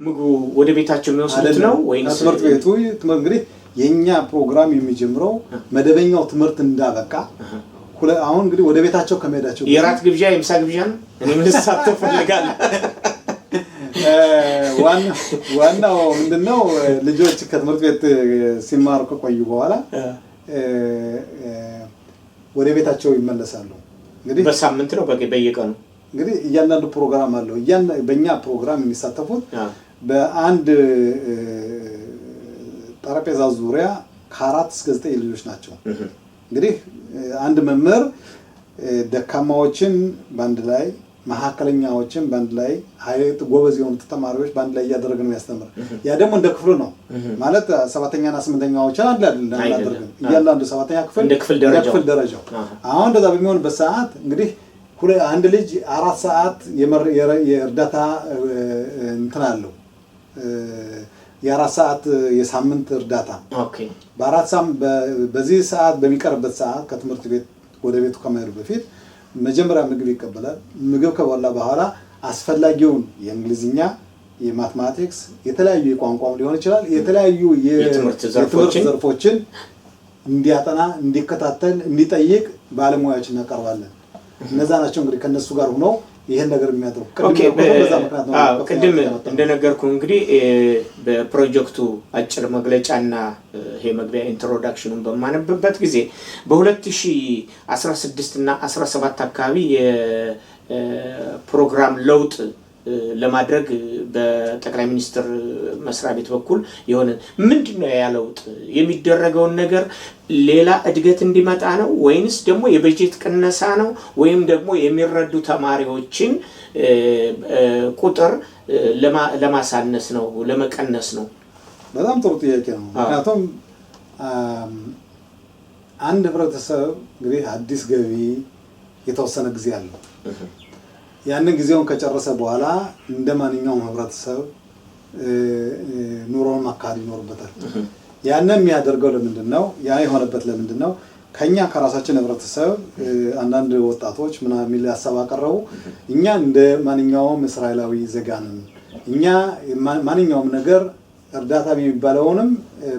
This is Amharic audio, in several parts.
ምግቡ ወደ ቤታቸው የሚወስዱት ነው ወይስ ትምህርት ቤቱ እንግዲህ የኛ ፕሮግራም የሚጀምረው መደበኛው ትምህርት እንዳበቃ አሁን እንግዲህ ወደ ቤታቸው ከመሄዳቸው የራት ግብዣ የምሳ ግብዣ ነው እኔ ምን ልሳተፍ ፈልጋለሁ ዋናው ምንድነው ልጆች ከትምህርት ቤት ሲማሩ ከቆዩ በኋላ ወደ ቤታቸው ይመለሳሉ እንግዲህ በሳምንት ነው በየቀኑ እንግዲህ እያንዳንዱ ፕሮግራም አለው በእኛ ፕሮግራም የሚሳተፉት በአንድ ጠረጴዛ ዙሪያ ከ4 እስከ 9 ልጆች ናቸው እንግዲህ አንድ መምህር ደካማዎችን ባንድ ላይ መሐከለኛዎችን ባንድ ላይ ኃይለት ጎበዝ የሆኑ ተማሪዎች ባንድ ላይ ያደረገ ነው ያስተምር ያ ደግሞ እንደ ክፍሉ ነው ማለት 7ኛ እና 8ኛዎችን አንድ ላይ አደረገን እያንዳንዱ 7ኛ ክፍል እንደ ክፍል ደረጃው አሁን እንደዛ በሚሆንበት ሰዓት እንግዲህ አንድ ልጅ 4 ሰዓት የእርዳታ እንትን አለው የ4 ሰዓት የሳምንት እርዳታ ኦኬ በዚህ ሰዓት በሚቀርበት ሰዓት ከትምህርት ቤት ወደ ቤቱ ከመሄዱ በፊት መጀመሪያ ምግብ ይቀበላል ምግብ ከበላ በኋላ አስፈላጊውን የእንግሊዝኛ የማትማቲክስ የተለያዩ የቋንቋው ሊሆን ይችላል የተለያዩ የትምህርት ዘርፎችን እንዲያጠና እንዲከታተል እንዲጠይቅ ባለሙያዎችን እናቀርባለን እነዛ ናቸው እንግዲህ ከነሱ ጋር ሆነው ይሄን ነገር የሚያደርጉ ቅድም እንደነገርኩ እንግዲህ በፕሮጀክቱ አጭር መግለጫና ይሄ መግቢያ ኢንትሮዳክሽኑን በማነብበት ጊዜ በ2016 እና 17 አካባቢ የፕሮግራም ለውጥ ለማድረግ በጠቅላይ ሚኒስትር መስሪያ ቤት በኩል የሆነ ምንድነው ያለውጥ የሚደረገውን ነገር ሌላ እድገት እንዲመጣ ነው ወይንስ ደግሞ የበጀት ቅነሳ ነው ወይም ደግሞ የሚረዱ ተማሪዎችን ቁጥር ለማሳነስ ነው ለመቀነስ ነው በጣም ጥሩ ጥያቄ ነው ምክንያቱም አንድ ህብረተሰብ እንግዲህ አዲስ ገቢ የተወሰነ ጊዜ አለው ያንን ጊዜውን ከጨረሰ በኋላ እንደማንኛውም ህብረተሰብ ኑሮውን ማካሄድ ይኖርበታል ያንን የሚያደርገው ለምንድነው ያ የሆነበት ለምንድነው ከኛ ከራሳችን ህብረተሰብ አንዳንድ ወጣቶች ምናምን ያሳባቀረው እኛ እንደ ማንኛውም እስራኤላዊ ዜጋንን እኛ ማንኛውም ነገር እርዳታ የሚባለውንም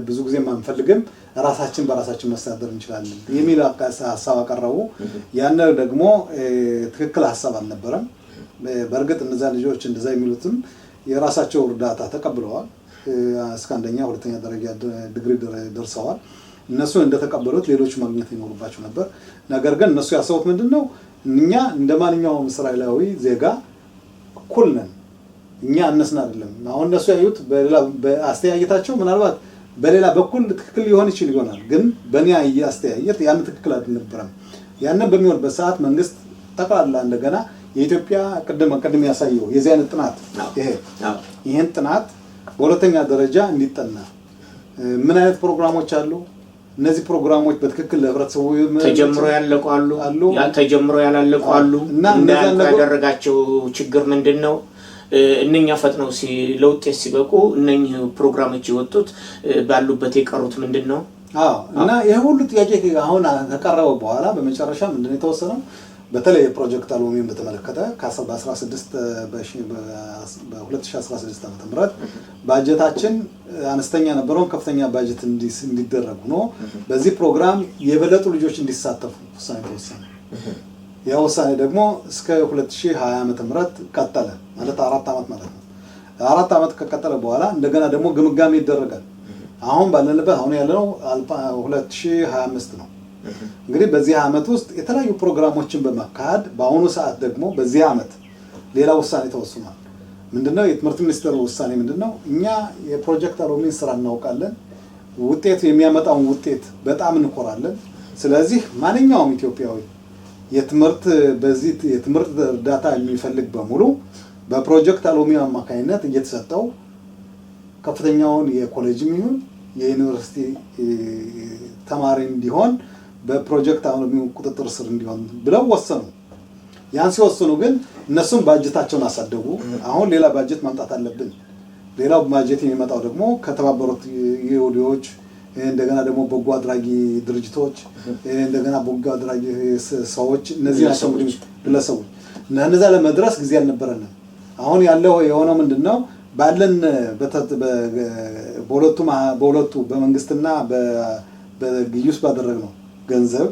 ብዙ ጊዜ ማንፈልግም ራሳችን በራሳችን መስተዳደር እንችላለን የሚል ሐሳብ አቀረቡ ያን ደግሞ ትክክል ሐሳብ አልነበረም በእርግጥ እነዛ ልጆች እንደዛ የሚሉትም የራሳቸው እርዳታ ተቀብለዋል እስከ አንደኛ ሁለተኛ ደረጃ ዲግሪ ደርሰዋል እነሱ እንደተቀበሉት ሌሎች ማግኘት ይኖርባቸው ነበር ነገር ግን እነሱ ያሰቡት ምንድነው እኛ እንደማንኛውም እስራኤላዊ ዜጋ እኩል ነን እኛ አነስና አይደለም አሁን እነሱ ያዩት በአስተያየታቸው ምናልባት በሌላ በኩል ትክክል ሊሆን ይችላል ግን በእኔ አስተያየት ያን ትክክል አልነበረም ያን በሚሆንበት ሰዓት መንግስት ተቃላ እንደገና የኢትዮጵያ ቀደም ያሳየው የዚህ አይነት ጥናት ይሄን ጥናት በሁለተኛ ደረጃ እንዲጠና ምን አይነት ፕሮግራሞች አሉ እነዚህ ፕሮግራሞች በትክክል ለህብረተሰቡ ተጀምሮ ያለቁ ተጀምሮ ያላለቁ እና እንደዛ ያደረጋቸው ችግር ምንድነው እነኛ ፈጥነው ለውጤት ሲበቁ እነኚህ ፕሮግራሞች ይወጡት ባሉበት የቀሩት ምንድነው እና ይሄ ሁሉ ጥያቄ አሁን ተቀረበ በኋላ በመጨረሻ ምንድነው የተወሰነው በተለይ ፕሮጀክት አልቦሚን በተመለከተ በ2016 ዓ.ም ባጀታችን አነስተኛ ነበረው ከፍተኛ ባጀት እንዲደረግ ነው በዚህ ፕሮግራም የበለጡ ልጆች እንዲሳተፉ ውሳኔ ተወሰነ ያ ውሳኔ ደግሞ እስከ 2020 ዓ.ም ቀጠለ ማለት 4 አመት ማለት ነው 4 አመት ከቀጠለ በኋላ እንደገና ደግሞ ግምጋሜ ይደረጋል አሁን ባለንበት አሁን ያለው 2025 ነው እንግዲህ በዚህ አመት ውስጥ የተለያዩ ፕሮግራሞችን በማካሄድ በአሁኑ ሰዓት ደግሞ በዚህ አመት ሌላ ውሳኔ ተወስኗል ምንድነው የትምህርት ሚኒስቴር ውሳኔ ምንድነው እኛ የፕሮጀክት አልቦሚን ስራ እናውቃለን ውጤት የሚያመጣውን ውጤት በጣም እንኮራለን ስለዚህ ማንኛውም ኢትዮጵያዊ የትምህርት እርዳታ የሚፈልግ በሙሉ በፕሮጀክት አልቦሚን አማካኝነት እየተሰጠው ከፍተኛውን የኮሌጅም ይሁን የዩኒቨርሲቲ ተማሪ እንዲሆን በፕሮጀክት አልቦሚን ቁጥጥር ስር እንዲሆን ብለው ወሰኑ ያን ሲወስኑ ግን እነሱም ባጀታቸውን አሳደጉ አሁን ሌላ ባጀት ማምጣት አለብን ሌላው ባጀት የሚመጣው ደግሞ ከተባበሩት ይሁዲዎች እንደገና ደግሞ በጎ አድራጊ ድርጅቶች እንደገና በጎ አድራጊ ሰዎች እነዚህ ግለሰቦች ለነዛ ለመድረስ ጊዜ አልነበረንም አሁን ያለው የሆነው ምንድነው ባለን በሁለቱ በመንግስትና በግዩስ ባደረግነው ገንዘብ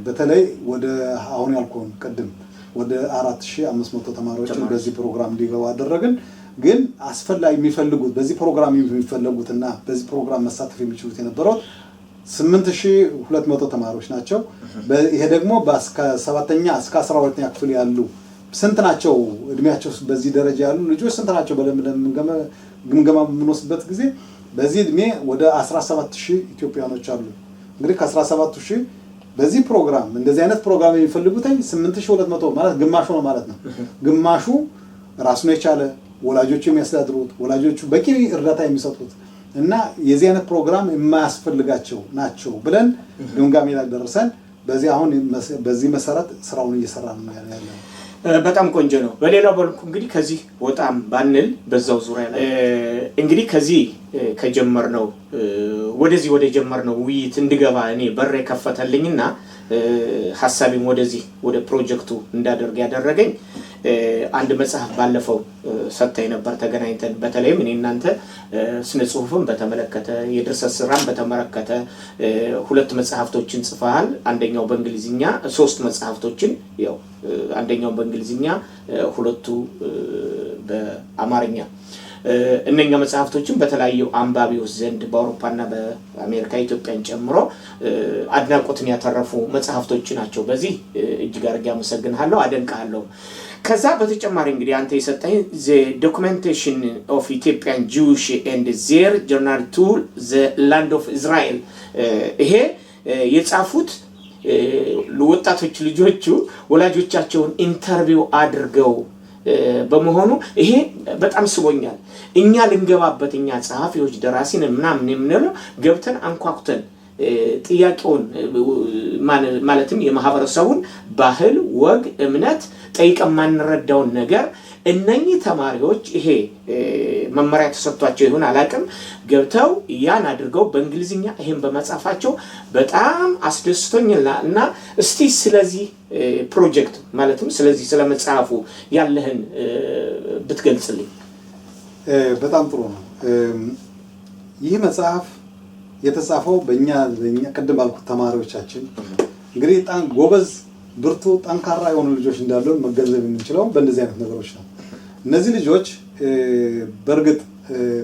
በተለይ ወደ አሁን ያልኩን ቀደም ወደ 4500 ተማሪዎችን በዚህ ፕሮግራም እንዲገቡ አደረግን። ግን አስፈላጊ የሚፈልጉት በዚህ ፕሮግራም የሚፈልጉትና በዚህ ፕሮግራም መሳተፍ የሚችሉት የነበረው 8200 ተማሪዎች ናቸው። ይሄ ደግሞ ከ7ኛ እስከ 12ኛ ክፍል ያሉ ስንት ናቸው እድሜያቸው በዚህ ደረጃ ያሉ ልጆች ስንት ናቸው ብለን ግምገማ በምንወስድበት ጊዜ በዚህ እድሜ ወደ 17000 ኢትዮጵያኖች አሉ። እንግዲህ ከ17000 በዚህ ፕሮግራም እንደዚህ አይነት ፕሮግራም የሚፈልጉት 8200 ማለት ግማሹ ነው ማለት ነው። ግማሹ ራሱን የቻለ ወላጆቹ የሚያስተዳድሩት ወላጆቹ በቂ እርዳታ የሚሰጡት እና የዚህ አይነት ፕሮግራም የማያስፈልጋቸው ናቸው ብለን ግምጋሜ ላይ ደርሰን በዚህ መሰረት ስራውን እየሰራን ነው ያለው። በጣም ቆንጆ ነው። በሌላው በልኩ እንግዲህ ከዚህ ወጣም ባንል በዛው ዙሪያ ላይ እንግዲህ ከዚህ ከጀመርነው ወደዚህ ወደ ጀመርነው ውይይት እንድገባ እኔ በር የከፈተልኝና ሐሳቤም ወደዚህ ወደ ፕሮጀክቱ እንዳደርግ ያደረገኝ አንድ መጽሐፍ ባለፈው ሰጥተኝ ነበር ተገናኝተን በተለይም እኔ እናንተ ስነ ጽሁፍን በተመለከተ የድርሰት ስራን በተመለከተ 2 መጽሐፍቶችን ጽፈሃል። አንደኛው በእንግሊዝኛ 3 መጽሐፍቶችን ያው አንደኛው በእንግሊዝኛ 2ቱ በአማርኛ እነኛ መጽሐፍቶችን በተለያዩ አንባቢዎች ዘንድ በአውሮፓና በአሜሪካ ኢትዮጵያን ጨምሮ አድናቆትን ያተረፉ መጽሐፍቶች ናቸው። በዚህ እጅግ አድርጌ አመሰግናለሁ፣ አደንቃለሁ። ከዛ በተጨማሪ እንግዲህ አንተ የሰጠኝ the documentation of Ethiopian Jewish and their journey to the land of Israel ይሄ የጻፉት ለወጣቶች ልጆቹ ወላጆቻቸውን ኢንተርቪው አድርገው በመሆኑ ይሄ በጣም ስቦኛል። እኛ ልንገባበት እኛ ጸሐፊዎች ደራሲን ምናምን የምንለው ገብተን አንኳኩተን ጥያቄውን ማለትም የማህበረሰቡን ባህል፣ ወግ፣ እምነት ጠይቀን ማንረዳውን ነገር እነኚህ ተማሪዎች ይሄ መመሪያ ተሰጥቷቸው ይሁን አላቅም ገብተው ያን አድርገው በእንግሊዝኛ ይሄን በመጻፋቸው በጣም አስደስቶኛልና እስቲ ስለዚህ ፕሮጀክት ማለትም ስለዚህ ስለመጽሐፉ ያለህን ብትገልጽልኝ። በጣም ጥሩ ነው። ይህ መጽሐፍ የተጻፈው በእኛ ቀደም ባልኩት ተማሪዎቻችን እንግዲህ በጣም ጎበዝ ብርቱ ጠንካራ የሆኑ ልጆች እንዳሉ መገንዘብ የምንችለው በእንደዚህ አይነት ነገሮች ነው። እነዚህ ልጆች በእርግጥ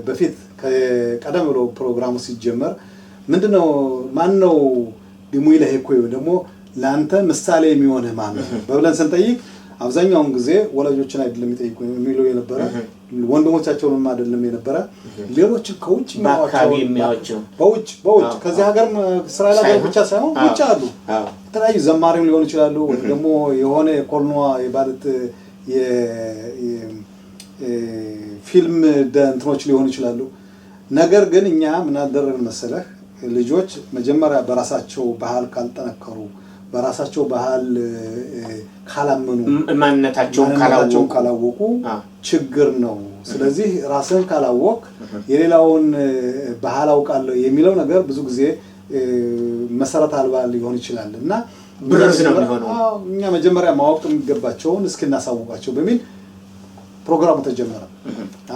በፊት ቀደም ብሎ ፕሮግራሙ ሲጀመር ምንድነው ማነው ዲሙይ ለሄኮይ ደግሞ ላንተ ምሳሌ የሚሆነው ማን ነው በብለን ስንጠይቅ አብዛኛውን ጊዜ ወላጆችን አይደለም የሚጠይቁ የሚለው የነበረ ወንድሞቻቸውንም አይደለም የነበረ ሌሎች ከውጭ የሚያዋቸው በውጭ ከዚህ ሀገር እስራኤል ሀገር ብቻ ሳይሆን ውጭ አሉ። የተለያዩ ዘማሪም ሊሆኑ ይችላሉ ወይ ደግሞ የሆነ የኮርኗ የባለት የፊልም እንትኖች ሊሆኑ ይችላሉ። ነገር ግን እኛ ምን አደረግን መሰለህ ልጆች መጀመሪያ በራሳቸው ባህል ካልጠነከሩ በራሳቸው ባህል ካላመኑ ማንነታቸውን ካላወቁ ችግር ነው። ስለዚህ ራስን ካላወቅ የሌላውን ባህል አውቃለሁ የሚለው ነገር ብዙ ጊዜ መሰረት አልባ ሊሆን ይችላል እና ብርዝ ነው የሚሆነው። እኛ መጀመሪያ ማወቅ የሚገባቸውን እስኪናሳውቃቸው በሚል ፕሮግራሙ ተጀመረ።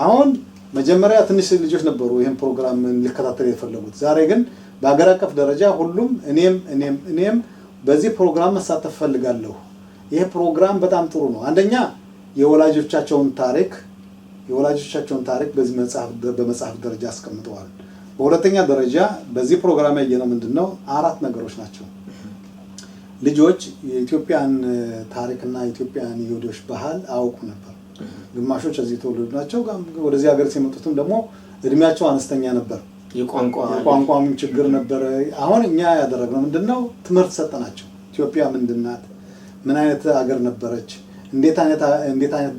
አሁን መጀመሪያ ትንሽ ልጆች ነበሩ ይሄን ፕሮግራም ሊከታተሉ የፈለጉት። ዛሬ ግን በአገር አቀፍ ደረጃ ሁሉም እኔም በዚህ ፕሮግራም መሳተፍ ፈልጋለሁ። ይሄ ፕሮግራም በጣም ጥሩ ነው። አንደኛ የወላጆቻቸውን ታሪክ በዚህ በመጽሐፍ ደረጃ አስቀምጠዋል። በሁለተኛ ደረጃ በዚህ ፕሮግራም ያየነው ምንድነው 4 ነገሮች ናቸው። ልጆች የኢትዮጵያን ታሪክና የኢትዮጵያን ይሁዶች ባህል አውቁ ነበር። ግማሾች እዚህ ተወለዱ ናቸው። ወደዚህ ሀገር ሲመጡትም ደግሞ እድሜያቸው አነስተኛ ነበር። የቋንቋም ችግር ነበር። አሁን እኛ ያደረግነው ምንድነው ትምህርት ሰጠናቸው። ኢትዮጵያ ምንድናት? ምን አይነት ሀገር ነበረች? እንዴት አይነት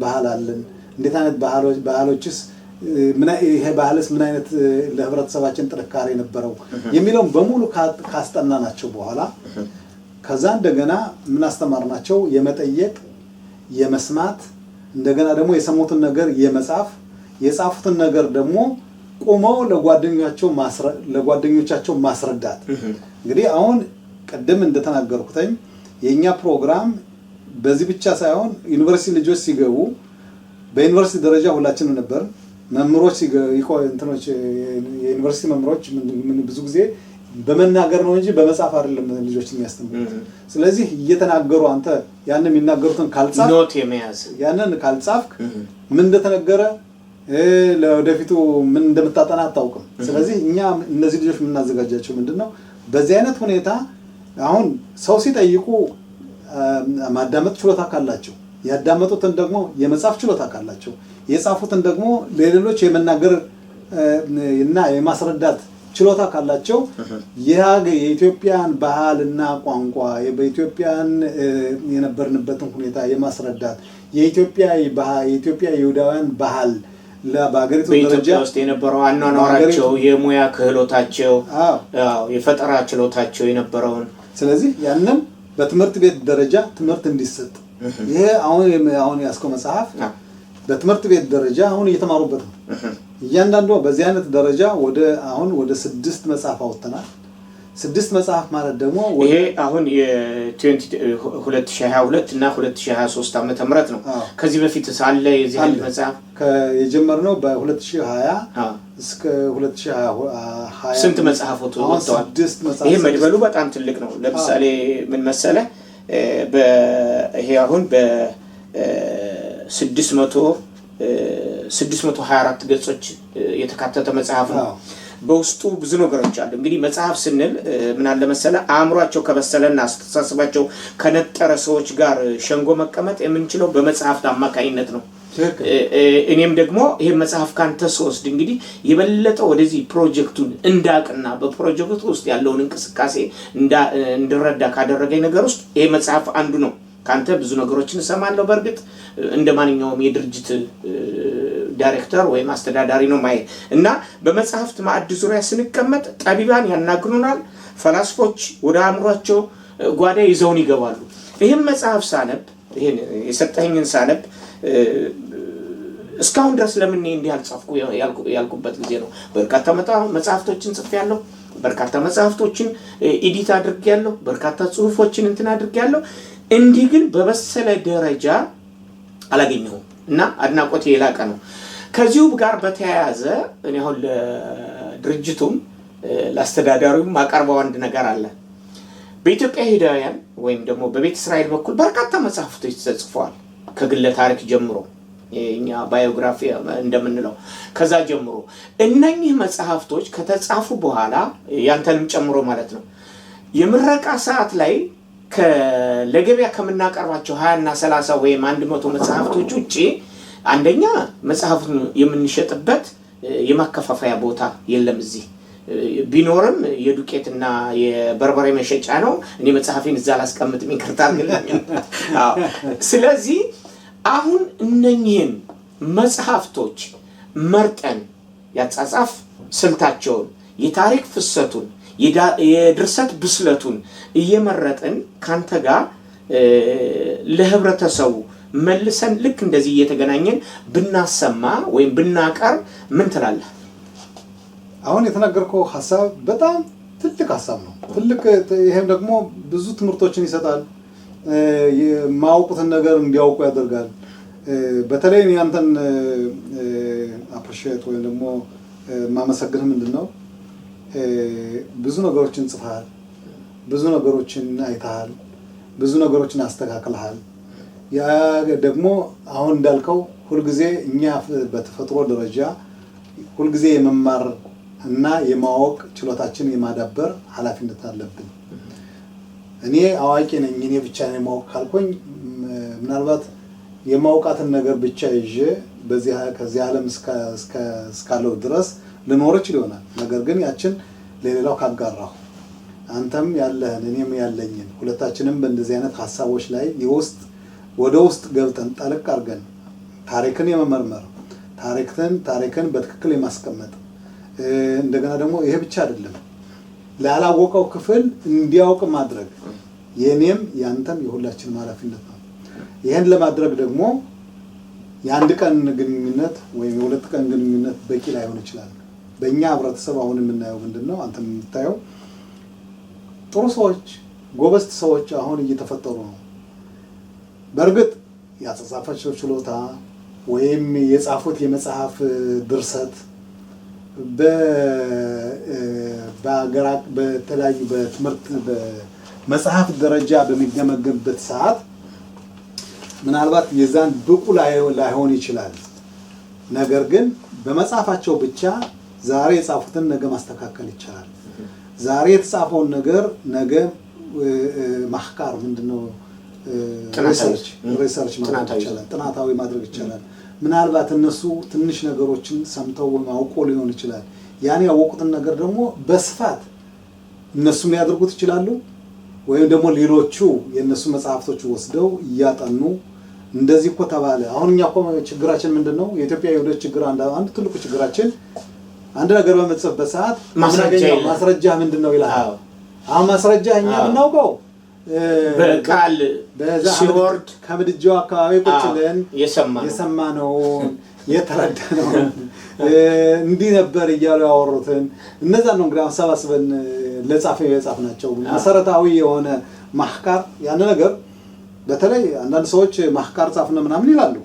ባህል አለን? እንዴት አይነት ባህሎችስ ይሄ ባህልስ ምን አይነት ለህብረተሰባችን ጥንካሬ ነበረው የሚለውን በሙሉ ካስጠናናቸው በኋላ ከዛ እንደገና ምን አስተማርናቸው? የመጠየቅ የመስማት እንደገና ደግሞ የሰሙትን ነገር የመጻፍ የጻፉትን ነገር ደግሞ ቆመው ለጓደኞቻቸው ማስረዳት። እንግዲህ አሁን ቀደም እንደተናገርኩትኝ የኛ ፕሮግራም በዚህ ብቻ ሳይሆን ዩኒቨርሲቲ ልጆች ሲገቡ በዩኒቨርሲቲ ደረጃ ሁላችንም ነበር። መምህሮች እንትኖች የዩኒቨርሲቲ መምህሮች ብዙ ጊዜ በመናገር ነው እንጂ በመጻፍ አይደለም ልጆች የሚያስተምሩት። ስለዚህ እየተናገሩ አንተ ያን የሚናገሩትን ካልጻፍ ኖት የመያዝ ያንን ካልጻፍክ ምን እንደተነገረ ለወደፊቱ ምን እንደምታጠና አታውቅም። ስለዚህ እኛ እነዚህ ልጆች የምናዘጋጃቸው ምንድነው በዚህ አይነት ሁኔታ አሁን ሰው ሲጠይቁ ማዳመጥ ችሎታ ካላቸው ያዳመጡትን ደግሞ የመጻፍ ችሎታ ካላቸው የጻፉትን ደግሞ ለሌሎች የመናገር እና የማስረዳት ችሎታ ካላቸው የኢትዮጵያን ባህልና ቋንቋ በኢትዮጵያን የነበርንበትን ሁኔታ የማስረዳት የኢትዮጵያ ይሁዳውያን ባህል ለባገሪቱ ደረጃ ውስጥ የነበረው አኗኗራቸው የሙያ ክህሎታቸው የፈጠራ ችሎታቸው የነበረውን ስለዚህ ያንን በትምህርት ቤት ደረጃ ትምህርት እንዲሰጥ ይሄ አሁን ያስከው መጽሐፍ በትምህርት ቤት ደረጃ አሁን እየተማሩበት ነው። እያንዳንዱ በዚህ አይነት ደረጃ ወደ 6 መጽሐፍ አውጥተናል። 6 መጽሐፍ ማለት ደግሞ ይሄ አሁን የ2022 እና 2023 ዓመተ ምህረት ነው። ከዚህ በፊት ሳለ የዚህ መጽሐፍ የጀመርነው በ2020 እስከ 2020 ስንት መጽሐፎች ወጥተዋል? 6 መጽሐፍ። ይሄ መድበሉ በጣም ትልቅ ነው። ለምሳሌ ምን መሰለ ይሄ አሁን በ624 ገጾች የተካተተ መጽሐፍ ነው። በውስጡ ብዙ ነገሮች አሉ። እንግዲህ መጽሐፍ ስንል ምን አለ መሰለ አእምሯቸው ከበሰለና አስተሳሰባቸው ከነጠረ ሰዎች ጋር ሸንጎ መቀመጥ የምንችለው በመጽሐፍት አማካኝነት ነው። እኔም ደግሞ ይሄ መጽሐፍ ካንተ ስወስድ እንግዲህ የበለጠ ወደዚህ ፕሮጀክቱን እንዳቅና በፕሮጀክቱ ውስጥ ያለውን እንቅስቃሴ እንድረዳ ካደረገኝ ነገር ውስጥ ይሄ መጽሐፍ አንዱ ነው። ካንተ ብዙ ነገሮችን እሰማለሁ። በእርግጥ እንደማንኛውም የድርጅት ዳይሬክተር ወይም አስተዳዳሪ ነው ማለት እና በመጽሐፍት ማዕድ ዙሪያ ስንቀመጥ ጠቢባን ያናግሩናል። ፈላስፎች ወደ አእምሯቸው ጓዳ ይዘውን ይገባሉ። ይሄን መጽሐፍ ሳነብ ይሄን የሰጠኝን ሳነብ እስካሁን ድረስ ለምን እንዲህ አልጻፍኩ ያልኩበት ጊዜ ነው። በርካታ መጽሐፍቶችን ጽፌያለሁ። በርካታ መጽሐፍቶችን ኤዲት አድርጌያለሁ። በርካታ ጽሁፎችን አድርጌያለሁ። እንዲህ ግን በበሰለ ደረጃ አላገኘሁም እና አድናቆቴ የላቀ ነው። ከዚሁ ጋር በተያያዘ እኔ አሁን ለድርጅቱም ለአስተዳዳሪውም ማቀርበው አንድ ነገር አለ። በኢትዮጵያ ይሁዳውያን ወይም ደግሞ በቤተ እስራኤል በኩል በርካታ መጽሐፍቶች ተጽፈዋል። ከግለ ታሪክ ጀምሮ የኛ ባዮግራፊ እንደምንለው ከዛ ጀምሮ እነኚህ መጽሐፍቶች ከተጻፉ በኋላ ያንተንም ጨምሮ ማለት ነው የምረቃ ሰዓት ላይ ለገበያ ከምናቀርባቸው 20 እና 30 ወይም 100 መጽሐፍቶች ውጪ አንደኛ መጽሐፉን የምንሸጥበት የማከፋፈያ ቦታ የለም። እዚህ ቢኖርም የዱቄትና የበርበሬ መሸጫ ነው። እኔ መጽሐፌን እዛ ላስቀምጥም ይቅርታ አድርግልኝ። ስለዚህ አሁን እነኚህን መጽሐፍቶች መርጠን ያጻጻፍ ስልታቸውን የታሪክ ፍሰቱን የድርሰት ብስለቱን እየመረጥን ካንተ ጋር ለህብረተሰቡ መልሰን ልክ እንደዚህ እየተገናኘን ብናሰማ ወይም ብናቀር ምን ትላለህ? አሁን የተናገርከው ሐሳብ በጣም ትልቅ ሐሳብ ነው። ይሄም ደግሞ ብዙ ትምህርቶችን ይሰጣል። የማያውቁትን ነገር እንዲያውቁ ያደርጋል። በተለይ ያንተን አፕሪሺየት ወይም ደግሞ ማመሰግንህ ምንድነው ብዙ ነገሮችን ጽፈሃል፣ ብዙ ነገሮችን አይተሃል፣ ብዙ ነገሮችን አስተካክለሃል። ያ ደግሞ አሁን እንዳልከው ሁልጊዜ እኛ በተፈጥሮ ደረጃ ሁልጊዜ የመማር እና የማወቅ ችሎታችን የማዳበር ኃላፊነት አለብን። እኔ አዋቂ ነኝ እኔ ብቻ ነኝ ማወቅ ካልኩኝ ምናልባት የማውቃትን ነገር ብቻ ይዤ ከዚህ ዓለም እስካለው ድረስ ልኖር ይችላል። ነገር ግን ያችን ለሌላው ካጋራሁ አንተም ያለህን እኔም ያለኝን ሁለታችንም በእንደዚህ አይነት ሐሳቦች ላይ ወደ ውስጥ ገብተን ጠልቅ አድርገን ታሪክን የመመርመር ታሪክን በትክክል የማስቀመጥ እንደገና ደግሞ ይሄ ብቻ አይደለም ላላወቀው ክፍል እንዲያውቅ ማድረግ የኔም ያንተም የሁላችንም ኃላፊነት ነው። ይሄን ለማድረግ ደግሞ የአንድ ቀን ግንኙነት ወይም የሁለት ቀን ግንኙነት በቂ ላይሆን ይችላል። በእኛ ህብረተሰብ አሁን የምናየው ምንድነው? አንተም የምታየው ጥሩ ሰዎች ጎበዝ ሰዎች አሁን እየተፈጠሩ ነው። በእርግጥ ያጻጻፋቸው ችሎታ ወይም የጻፉት የመጽሐፍ ድርሰት በተለያዩ በትምህርት በመጽሐፍ ደረጃ በሚገመገምበት ሰዓት ምናልባት የዛን ብቁ ላይሆን ይችላል። ነገር ግን በመጽሐፋቸው ብቻ ዛሬ የጻፉትን ነገ ማስተካከል ይቻላል። ዛሬ የተጻፈውን ነገር ነገ ማህቃር ምንድነው ሪሰርች ማድረግ ይቻላል፣ ጥናታዊ ማድረግ ይቻላል። ምናልባት እነሱ ትንሽ ነገሮችን ሰምተው ወይም አውቆ ሊሆን ይችላል። ያን ያወቁትን ነገር ደግሞ በስፋት እነሱም ሊያደርጉት ይችላሉ። ወይም ደግሞ ሌሎቹ የእነሱ መጽሐፍቶች ወስደው እያጠኑ እንደዚህ እኮ ተባለ። አሁን እኛ እኮ ችግራችን ምንድነው? የኢትዮጵያ የወደች ችግር አንድ ትልቁ ችግራችን አንድ ነገር በመጽሐፍበት ሰዓት ማስረጃ ምንድነው ይላል። አሁን ማስረጃ እኛ ብናውቀው በቃል ሲወርድ ከምድጃው አካባቢ ቁጭ ብለን የሰማነውን የተረዳነውን እንዲህ ነበር እያሉ ያወሩትን እነዛ ነው እንግዲህ አሰባስበን ለጻፈው የጻፍናቸው መሰረታዊ የሆነ ማህቃር ያን ነገር በተለይ አንዳንድ ሰዎች ማህቃር ጻፍነ ምናምን ይላሉ።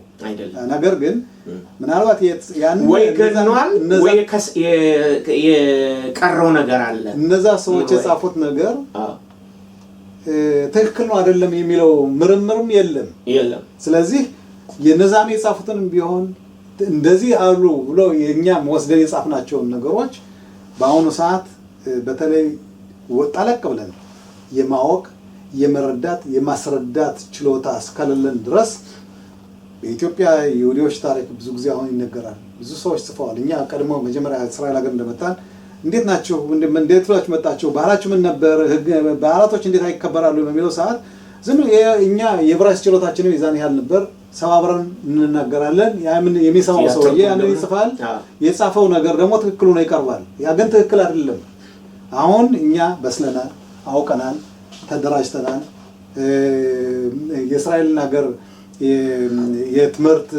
ነገር ግን ምናልባት ያን ወይ ገዝኗል ወይ የቀረው ነገር አለ። እነዛ ሰዎች የጻፉት ነገር ትክክል ነው አይደለም የሚለው ምርምርም የለም። ስለዚህ የነዛም የጻፉትንም ቢሆን እንደዚህ አሉ ብሎ የኛም ወስደን የጻፍናቸው ነገሮች በአሁኑ ሰዓት በተለይ ወጣለቅ ብለን የማወቅ የመረዳት የማስረዳት ችሎታ እስከሌለን ድረስ በኢትዮጵያ የይሁዲዎች ታሪክ ብዙ ጊዜ አሁን ይነገራል። ብዙ ሰዎች ጽፈዋል። እኛ ቀድሞ መጀመሪያ እስራኤል ሀገር እንደመጣን እንዴት ናችሁ እንዴት ብላችሁ መጣችሁ ባህላችሁ ምን ነበር ባህላቶች እንዴት አይከበራሉ በሚለው ሰዓት ዝም እኛ የብራስ ችሎታችንን ይዛን ያህል ነበር። ሰባብረን እንናገራለን። የሚሰማው ሰውዬ ያንን ይጽፋል። የጻፈው ነገር ደግሞ ትክክል ሆኖ ይቀርባል። ያ ግን ትክክል አይደለም። አሁን እኛ በስለናል፣ አውቀናል፣ ተደራጅተናል። የእስራኤልን ሀገር የትምህርት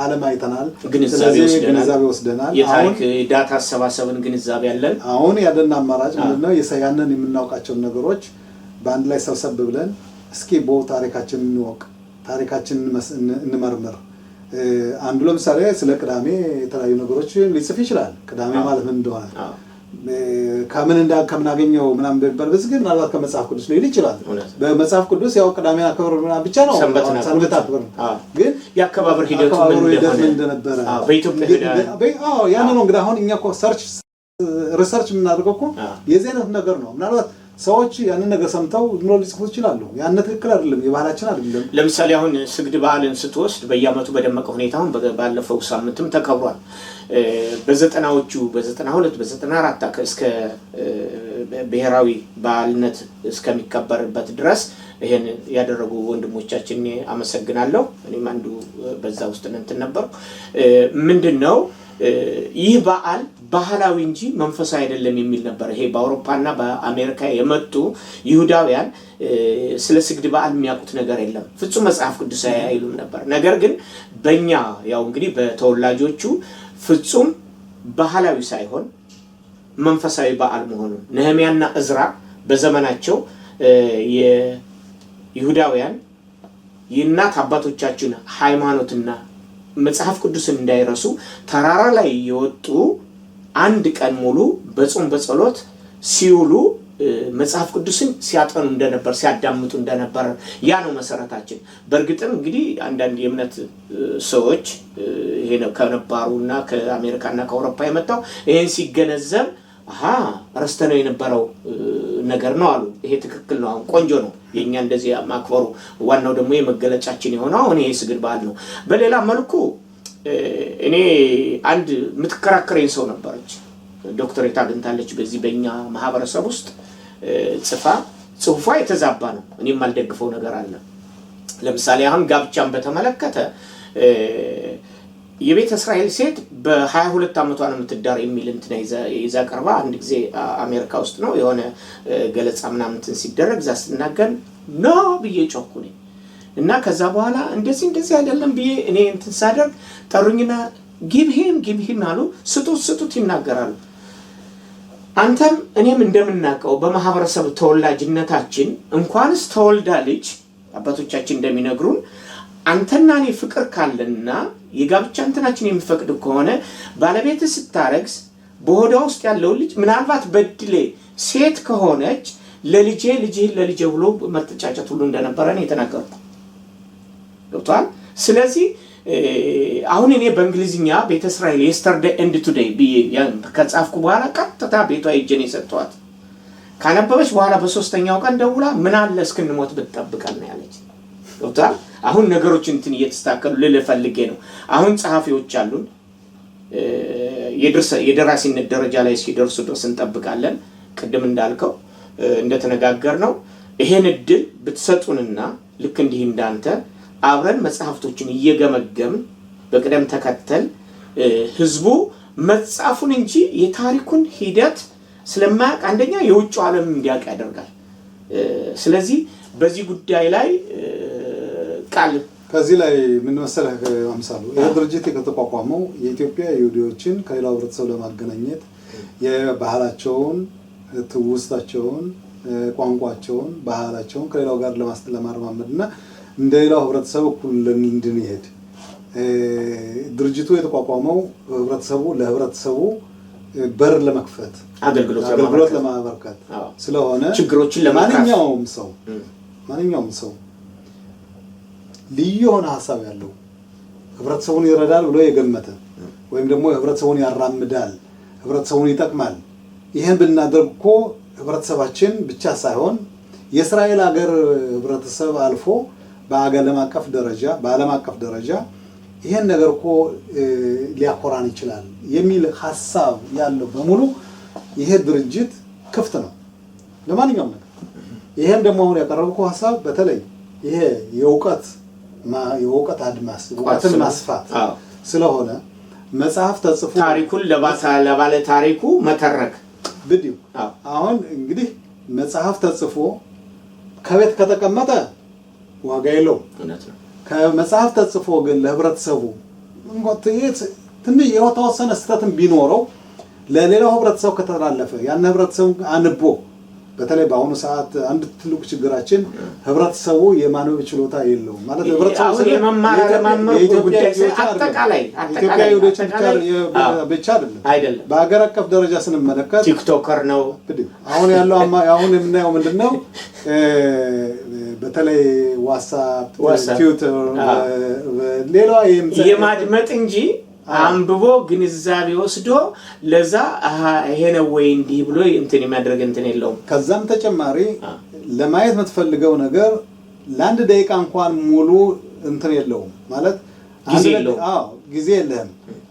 ዓለም አይተናል፣ ግንዛቤ ወስደናል። የታሪክ ዳታ አሰባሰብን ግንዛቤ ያለን አሁን ያለን አማራጭ ምንድነው? ያንን የምናውቃቸው ነገሮች በአንድ ላይ ሰብሰብ ብለን እስኪ ታሪካችንን እንወቅ፣ ታሪካችንን እንመርምር። አንዱ ለምሳሌ ስለ ቅዳሜ የተለያዩ ነገሮች ሊጽፍ ይችላል። ቅዳሜ ማለት ምን እንደሆነ ከምናገኘው ምናምን በሚባል በዚህ ግን ምናልባት ከመጽሐፍ ቅዱስ ሊል ይችላል። በመጽሐፍ ቅዱስ ያው ቅዳሜን አክብር ምናምን ብቻ ነው፣ ሰንበት አክብር። ግን የአከባበር ሂደቱ ምን እንደነበረ በኢትዮጵያ ያን ነው እንግዲህ አሁን እኛ እኮ ሪሰርች የምናደርገው እኮ የዚህ አይነት ነገር ነው። ምናልባት ሰዎች ያንን ነገር ሰምተው ዝም ሊጽፉት ይችላሉ። ያን ትክክል አይደለም፣ የባህላችን አይደለም። ለምሳሌ አሁን ስግድ በዓልን ስትወስድ በየዓመቱ በደመቀ ሁኔታ አሁን ባለፈው ሳምንትም ተከብሯል። በ90ዎቹ በ92 በ94 እስከ ብሔራዊ በዓልነት እስከሚከበርበት ድረስ ይሄን ያደረጉ ወንድሞቻችን አመሰግናለሁ። እኔም አንዱ በዛ ውስጥ እንትን ነበር። ምንድነው ይህ በዓል ባህላዊ እንጂ መንፈሳዊ አይደለም የሚል ነበር። ይሄ በአውሮፓና በአሜሪካ የመጡ ይሁዳውያን ስለ ስግድ በዓል የሚያውቁት ነገር የለም፣ ፍጹም መጽሐፍ ቅዱሳዊ አይሉም ነበር። ነገር ግን በእኛ ያው እንግዲህ በተወላጆቹ ፍጹም ባህላዊ ሳይሆን መንፈሳዊ በዓል መሆኑን ነህምያና እዝራ በዘመናቸው የይሁዳውያን የእናት አባቶቻችን ሃይማኖትና መጽሐፍ ቅዱስን እንዳይረሱ ተራራ ላይ የወጡ አንድ ቀን ሙሉ በጾም በጸሎት ሲውሉ መጽሐፍ ቅዱስን ሲያጠኑ እንደነበር ሲያዳምጡ እንደነበር ያ ነው መሰረታችን። በእርግጥም እንግዲህ አንዳንድ የእምነት ሰዎች ይሄ ነው ከነባሩና ከአሜሪካና ከአውሮፓ የመጣው ይሄን ሲገነዘብ ረስተነው የነበረው ነገር ነው አሉ። ይሄ ትክክል ነው፣ አሁን ቆንጆ ነው የኛ እንደዚህ ማክበሩ። ዋናው ደግሞ የመገለጫችን የሆነው አሁን ይሄ ስግድ በዓል ነው። በሌላ መልኩ እኔ አንድ ምትከራከረኝ ሰው ነበረች፣ ዶክተሬት አግኝታለች በዚህ በእኛ ማህበረሰብ ውስጥ ጽሁፏ የተዛባ ነው። እኔም አልደግፈው ነገር አለ። ለምሳሌ አሁን ጋብቻን በተመለከተ የቤተ እስራኤል ሴት በ22 ዓመቷ ነው የምትዳር የሚል እንትን ይዛ ቀርባ አንድ ጊዜ አሜሪካ ውስጥ ነው የሆነ ገለጻ ምናምን እንትን ሲደረግ እዛ ስትናገር ነው ብዬ ጮኩ ነኝ። እና ከዛ በኋላ እንደዚህ አይደለም ብዬ እኔ እንትን ሳደርግ ጠሩኝና ጊብሂም አሉ፣ ስጡት ይናገራሉ። አንተም እኔም እንደምናውቀው በማህበረሰብ ተወላጅነታችን እንኳንስ ተወልዳ ልጅ አባቶቻችን እንደሚነግሩን አንተና እኔ ፍቅር ካለና የጋብቻ እንትናችን የሚፈቅድ ከሆነ ባለቤት ስታረግስ በሆዷ ውስጥ ያለው ልጅ ምናልባት በድሌ ሴት ከሆነች ለልጄ ብሎ መተጫጨት ሁሉ እንደነበረ ነው የተናገርኩት። ገብቷል? ስለዚህ አሁን እኔ በእንግሊዝኛ ቤተ እስራኤል yesterday and today ብዬ ከጻፍኩ በኋላ ቀጥታ ቤቷ ሄጄ ነው የሰጠኋት። ካነበበች በኋላ በሶስተኛው ቀን ደውላ ምን አለ እስክንሞት ብትጠብቀን ነው ያለች። ገብቷል? አሁን ነገሮች እንትን እየተስተካከሉ ልፈልጌ ነው። አሁን ጸሐፊዎች አሉን የደራሲነት ደረጃ ላይ ሲደርሱ ድረስ እንጠብቃለን። ቅድም እንዳልከው እንደተነጋገር ነው ይሄን እድል ብትሰጡንና ልክ እንዲህ እንዳንተ አብረን መጽሐፍቶችን እየገመገም በቅደም ተከተል ህዝቡ መጽሐፉን እንጂ የታሪኩን ሂደት ስለማያውቅ አንደኛ የውጭ ዓለም እንዲያውቅ ያደርጋል። ስለዚህ በዚህ ጉዳይ ላይ ቃል ከዚህ ላይ ምን መሰለህ አምሳሉ ይሄ ድርጅት የተቋቋመው የኢትዮጵያ ይሁዲዎችን ከሌላው ህብረተሰብ ለማገናኘት የባህላቸውን ትውስታቸውን ቋንቋቸውን ባህላቸውን ከሌላው ጋር ለማረማመድና እንደሌላው ህብረተሰብ እኩል እንድንሄድ ድርጅቱ የተቋቋመው ለህብረተሰቡ በር ለመክፈት አገልግሎት ለማበርከት ስለሆነ ችግሮችን ማንኛውም ሰው ልዩ የሆነ ሐሳብ ያለው ህብረተሰቡን ይረዳል ብሎ የገመተ ወይም ደግሞ ህብረተሰቡን ያራምዳል ህብረተሰቡን ይጠቅማል ይሄን ብናደርግ እኮ ህብረተሰባችን ብቻ ሳይሆን የእስራኤል ሀገር ህብረተሰብ አልፎ በዓለም አቀፍ ደረጃ ይሄን ነገር እኮ ሊያኮራን ይችላል የሚል ሐሳብ ያለው በሙሉ ይሄ ድርጅት ክፍት ነው ለማንኛውም ነገር። ይሄን ደግሞ አሁን ያቀረብኩት ሐሳብ በተለይ ይሄ የእውቀት አድማስ እውቀትን ማስፋት ስለሆነ መጽሐፍ ተጽፎ ታሪኩን ለባለ ታሪኩ መተረክ ብዲው አሁን እንግዲህ መጽሐፍ ተጽፎ ከቤት ከተቀመጠ ዋጋ የለውም። ከመጽሐፍ ተጽፎ ግን ለህብረተሰቡ ትንሽ የተወሰነ ስህተትን ቢኖረው ለሌላው ህብረተሰብ ከተላለፈ ያን ህብረተሰቡ አንቦ በተለይ በአሁኑ ሰዓት አንድ ትልቁ ችግራችን ህብረተሰቡ የማንበብ ችሎታ የለውም ማለት ህብረተሰቡ ኢትዮጵያ ይሁዶች ብቻ አይደለም በአገር አቀፍ ደረጃ ስንመለከት ቲክቶከር ነው አሁን ያለው አሁን የምናየው ምንድነው በተለይ ዋትስአፕ ትዊተር ሌላው የማድመጥ እንጂ አንብቦ ግንዛቤ ወስዶ ለዛ ይሄ ነው ወይ እንዲህ ብሎ እንትን የሚያደርግ እንትን የለውም። ከዛም ተጨማሪ ለማየት የምትፈልገው ነገር ለአንድ ደቂቃ እንኳን ሙሉ እንትን የለውም ማለት ጊዜ የለህም።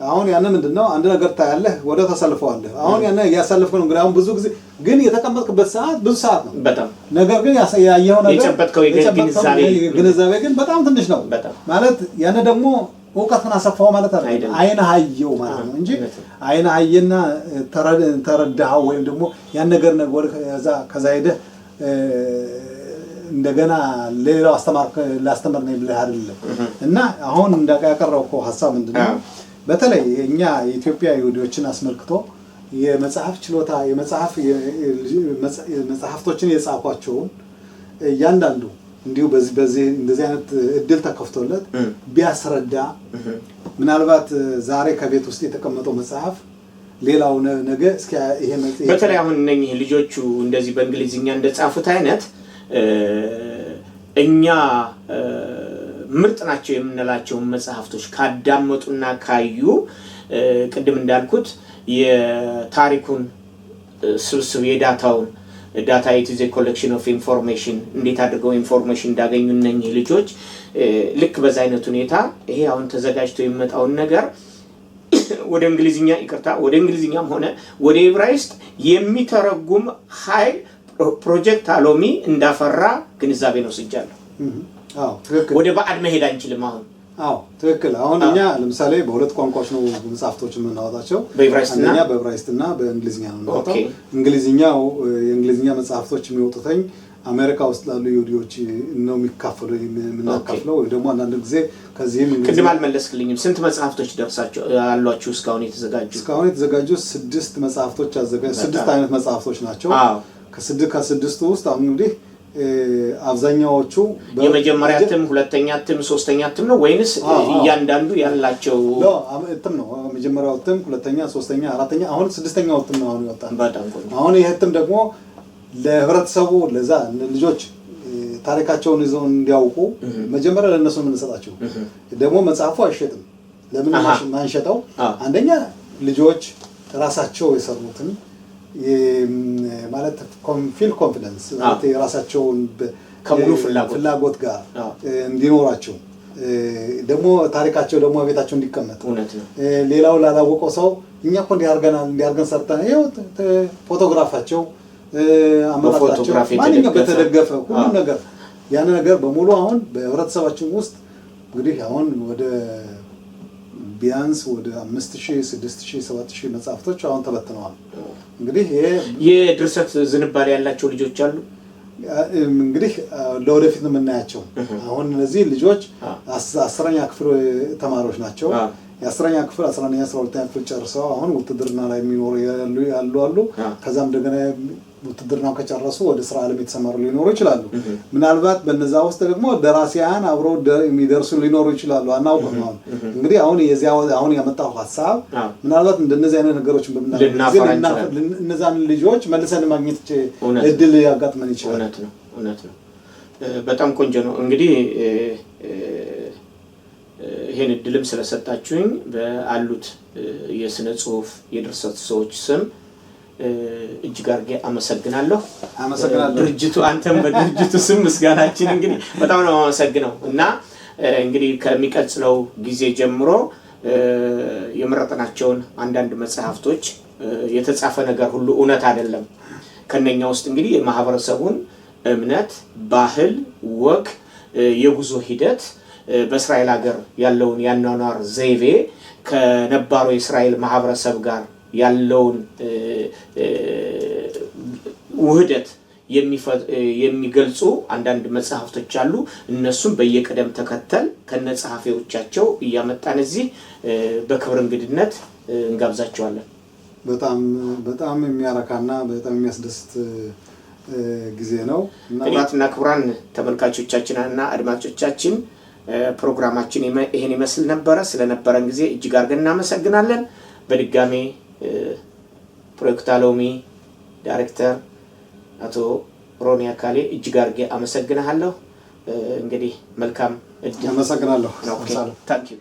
አሁን ያን ምንድነው አንድ ነገር ታያለህ ወደ ተሰልፈዋለህ አሁን ያን ያሳልፈው ነው እንግዲህ አሁን ብዙ ጊዜ ግን የተቀመጥክበት ሰዓት ብዙ ሰዓት ነው በጣም ነገር ግን ያየው ነገር የጨበጥከው ግንዛቤ ግን በጣም ትንሽ ነው ማለት ያን ደግሞ እውቀትን አሰፋው ማለት አይደለም አይን አየው ማለት ነው እንጂ አይን አየና ተረዳው ወይም ደግሞ ያን ነገር ወደ ከዛ ሄደ እንደገና ሌላው ላስተማር ነው ብለህ አይደለም እና አሁን ያቀረብከው ሐሳብ ምንድነው በተለይ እኛ የኢትዮጵያ ይሁዲዎችን አስመልክቶ የመጽሐፍ ችሎታ መጽሐፍቶችን የጻፏቸውን እያንዳንዱ እንዲሁ በዚህ እንደዚህ አይነት እድል ተከፍቶለት ቢያስረዳ ምናልባት ዛሬ ከቤት ውስጥ የተቀመጠው መጽሐፍ ሌላው ነገ እስኪ ይሄ በተለይ አሁን እነኚህ ልጆቹ እንደዚህ በእንግሊዝኛ እንደጻፉት አይነት እኛ ምርጥ ናቸው የምንላቸው መጽሐፍቶች ካዳመጡና ካዩ ቅድም እንዳልኩት የታሪኩን ስብስብ የዳታውን ዳታ ኢት ኢዝ ኤ ኮሌክሽን ኦፍ ኢንፎርሜሽን እንዴት አድርገው ኢንፎርሜሽን እንዳገኙ እነኚህ ልጆች ልክ በዛ አይነት ሁኔታ ይሄ አሁን ተዘጋጅቶ የሚመጣውን ነገር ወደ እንግሊዝኛም ሆነ ወደ ዕብራይስጥ የሚተረጉም ኃይል ፕሮጀክት አሎሚ እንዳፈራ ግንዛቤ ነው ስጃለሁ። ወደ ባዕድ መሄድ አንችልም አሁን ትክክል አሁን እኛ ለምሳሌ በሁለት ቋንቋዎች ነው መጽሐፍቶችን የምናወጣቸው በዕብራይስጥና በእንግሊዝኛ ነው የምናወጣው እንግሊዝኛው የእንግሊዝኛ መጽሐፍቶች የሚወጡትኝ አሜሪካ ውስጥ ላሉ ይሁዲዎች ነው የምናካፍለው ወይ ደግሞ አንዳንድ ጊዜ ከዚህም ቅድም አልመለስክልኝም ስንት መጽሐፍቶች አሏችሁ እስካሁን የተዘጋጁ 6 መጽሐፍቶች 6 አይነት መጽሐፍቶች ናቸው ከስድስቱ ውስጥ አሁን እንግዲህ አብዛኛዎቹ የመጀመሪያ እትም፣ ሁለተኛ እትም፣ ሶስተኛ እትም ነው ወይንስ እያንዳንዱ ያላቸው? እትም ነው። መጀመሪያው እትም፣ ሁለተኛ፣ ሶስተኛ፣ አራተኛ፣ አሁን ስድስተኛው እትም ነው አሁን ይወጣል። በጣም ቆንጆ። አሁን ይሄ እትም ደግሞ ለህብረተሰቡ ለዛ ልጆች ታሪካቸውን ይዘው እንዲያውቁ መጀመሪያ ለነሱ የምንሰጣቸው ደግሞ መጽሐፉ አይሸጥም። ለምን ማንሸጠው? አንደኛ ልጆች ራሳቸው የሰሩትን ማለት ፊል ኮንፊደንስ ማለት የራሳቸውን ከሙሉ ፍላጎት ጋር እንዲኖራቸው ደግሞ ታሪካቸው ደግሞ ቤታቸው እንዲቀመጥ ሌላው ላላወቀው ሰው እኛ እኮ እንዲያርገን ሰርተን ይኸው ፎቶግራፋቸው አመራራቸው ማንኛውም በተደገፈ ሁሉ ነገር ያን ነገር በሙሉ አሁን በህብረተሰባችን ውስጥ እንግዲህ አሁን ወደ ቢያንስ ወደ 5000 6000 7000 መጽሐፍቶች አሁን ተበትነዋል። እንግዲህ የድርሰት ዝንባሌ ያላቸው ልጆች አሉ። እንግዲህ ለወደፊት ነው የምናያቸው። አሁን እነዚህ ልጆች 10ኛ ክፍል ተማሪዎች ናቸው። የ10ኛ ክፍል 11ኛ 12ኛ ክፍል ጨርሰው አሁን ውትድርና ላይ የሚኖሩ ያሉ ከዛም እንደገና ውትድርናው ከጨረሱ ወደ ስራ ዓለም የተሰማሩ ሊኖሩ ይችላሉ። ምናልባት በነዛ ውስጥ ደግሞ ደራሲያን አብረው የሚደርሱ ሊኖሩ ይችላሉ። አናውቅም። እንግዲህ አሁን ያመጣው ሀሳብ ምናልባት እንደነዚህ አይነት ነገሮችን እነዛን ልጆች መልሰን ማግኘት እድል ያጋጥመን ይችላል። እውነት ነው። በጣም ቆንጆ ነው። እንግዲህ ይሄን እድልም ስለሰጣችሁኝ በአሉት የስነ ጽሁፍ የድርሰት ሰዎች ስም እጅግ አድርጌ አመሰግናለሁ። ድርጅቱ አንተም በድርጅቱ ስም ምስጋናችን እንግዲህ በጣም ነው አመሰግነው እና እንግዲህ ከሚቀጥለው ጊዜ ጀምሮ የመረጥናቸውን አንዳንድ መጽሐፍቶች የተጻፈ ነገር ሁሉ እውነት አይደለም። ከነኛ ውስጥ እንግዲህ የማህበረሰቡን እምነት፣ ባህል፣ ወግ፣ የጉዞ ሂደት በእስራኤል ሀገር ያለውን ያኗኗር ዘይቤ ከነባሩ የእስራኤል ማህበረሰብ ጋር ያለውን ውህደት የሚገልጹ አንዳንድ መጽሐፍቶች አሉ። እነሱም በየቀደም ተከተል ከነጸሐፊዎቻቸው እያመጣን እዚህ በክብር እንግድነት እንጋብዛቸዋለን። በጣም የሚያረካና በጣም የሚያስደስት ጊዜ ነው። ክቡራትና ክቡራን ተመልካቾቻችንና አድማጮቻችን ፕሮግራማችን ይሄን ይመስል ነበረ። ስለነበረን ጊዜ እጅግ አድርገን እናመሰግናለን። በድጋሜ ፕሮጀክት አሎሚ ዳይሬክተር አቶ ሮኒ አካሌ እጅግ አድርጌ አመሰግናለሁ። እንግዲህ መልካም እድል። አመሰግናለሁ። ታንክ ዩ